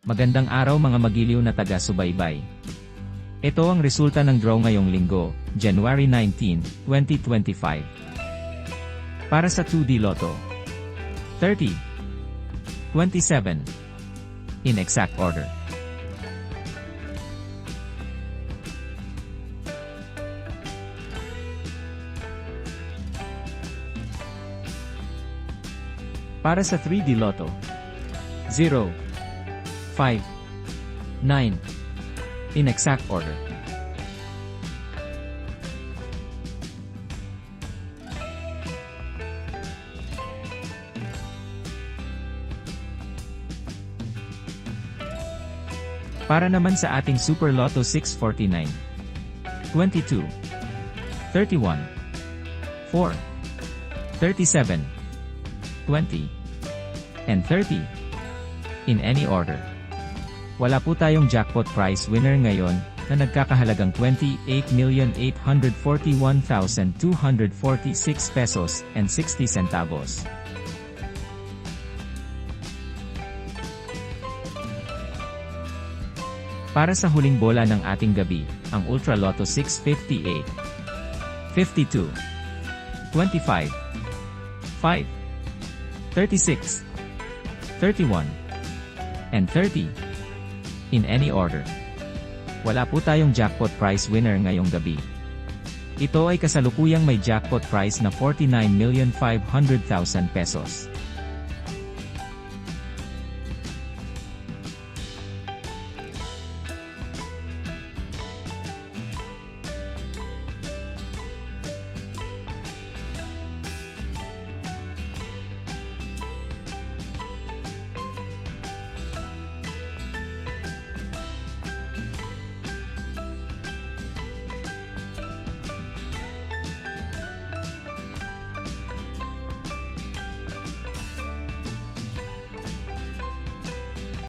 Magandang araw mga magiliw na taga-subaybay. Ito ang resulta ng draw ngayong linggo, January 19, 2025. Para sa 2D Lotto. 30. 27. In exact order. Para sa 3D Lotto. 0. 5. 9. In exact order. Para naman sa ating Super Lotto 649. 22. 31. 4. 37. 20. And 30. In any order. Wala po tayong jackpot prize winner ngayon, na nagkakahalagang 28,841,246 pesos and 60 centavos. Para sa huling bola ng ating gabi, ang Ultra Lotto 658, 52, 25, 5, 36, 31, and 30. In any order. Wala po tayong jackpot prize winner ngayong gabi. Ito ay kasalukuyang may jackpot prize na 49,500,000 pesos.